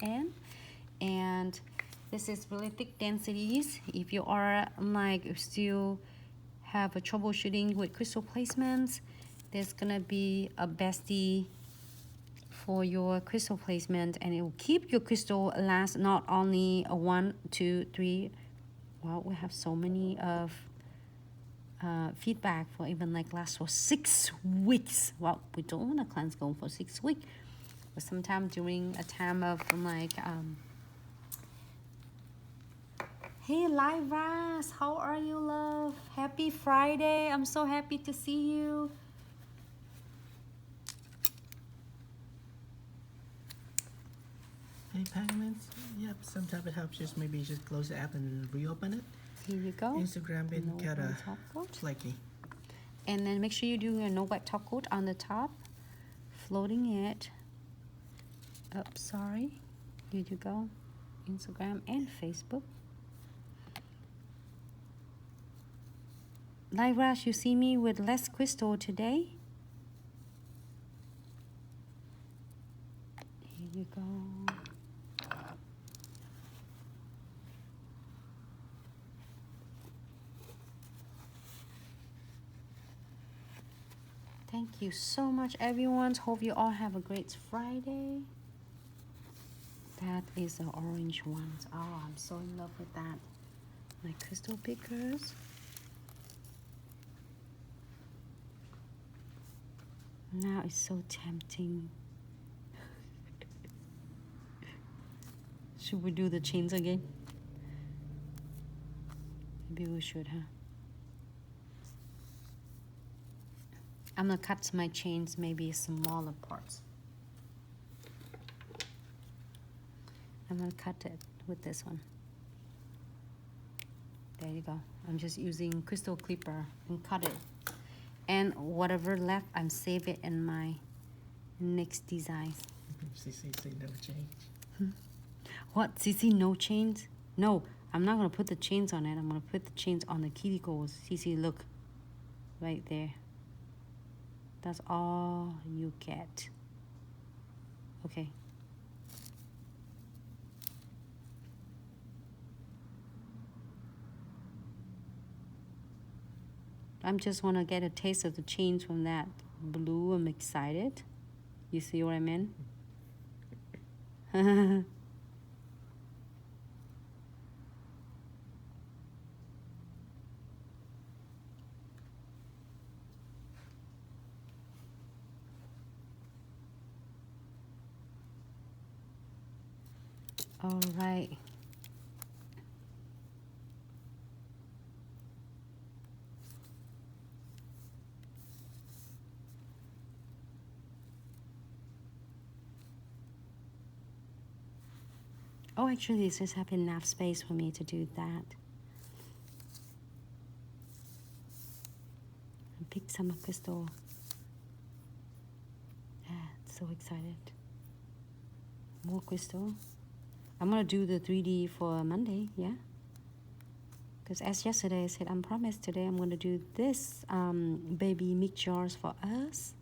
in. And this is really thick densities. If you are like still have a troubleshooting with crystal placements, there's gonna be a bestie for your crystal placement, and it will keep your crystal last not only a 1, 2, 3. Well, we have so many of feedback for even like last for 6 weeks. Well, we don't want to cleanse going for 6 weeks, but sometime during a time of like hey Lyras, how are you, love? Happy Friday. I'm so happy to see you. Hey Pagments, yep, sometimes it helps just maybe just close the app and reopen it. Here you go. Instagram been No kinda top coat. flaky. And then make sure you do your no wet top coat on the top, floating it. Oh, sorry. Here you go. Instagram and Facebook. Lyras, you see me with less crystal today? Here you go. Thank you so much, everyone. Hope you all have a great Friday. That is the orange ones. Oh, I'm so in love with that. My crystal pickers. Now it's so tempting. Should we do the chains again? Maybe we should, huh? I'm gonna cut my chains maybe smaller parts. I'm gonna cut it with this one. There you go. I'm just using crystal clipper and cut it. And whatever left, I'm save it in my next design. CC no change. What? CC no chains? No, I'm not gonna put the chains on it. I'm gonna put the chains on the kitty goals. CC, look. Right there. That's all you get. Okay. I just want to get a taste of the change from that blue. I'm excited. You see what I mean? All right. Oh, actually, this just have enough space for me to do that. And pick some crystal. Yeah, so excited. More crystal. I'm gonna do the 3D for Monday, yeah? Because as yesterday I said, I promised today I'm gonna do this baby mix jars for us.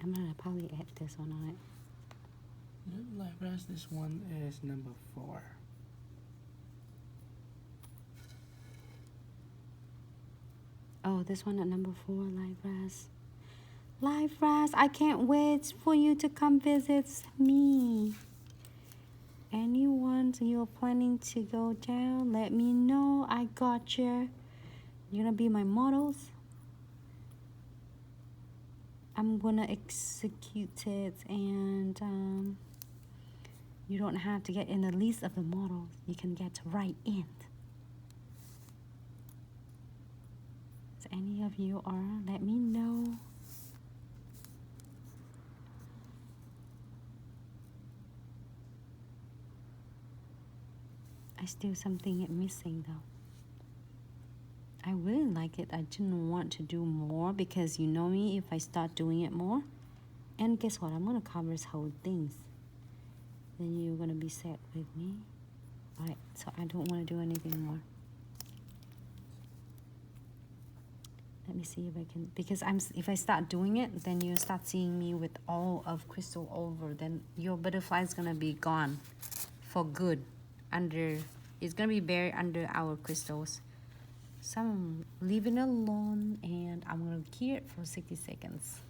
I'm gonna probably add this one on it. No, Lyras, this one is number 4. Oh, this one at number 4, Lyras. Lyras, I can't wait for you to come visit me. Anyone you're planning to go down, let me know. I got you. You're gonna be my models. I'm gonna execute it, and you don't have to get in the list of the models. You can get right in. If any of you are, let me know. I still something missing though. I really like it. I didn't want to do more because you know me, if I start doing it more, and guess what, I'm gonna cover this whole things, then you're gonna be sad with me. Alright, so I don't want to do anything more. Let me see if I can, because if I start doing it, then you start seeing me with all of crystal over, then your butterfly is gonna be gone for good. It's gonna be buried under our crystals. So I'm leaving it alone, and I'm gonna keep it for 60 seconds.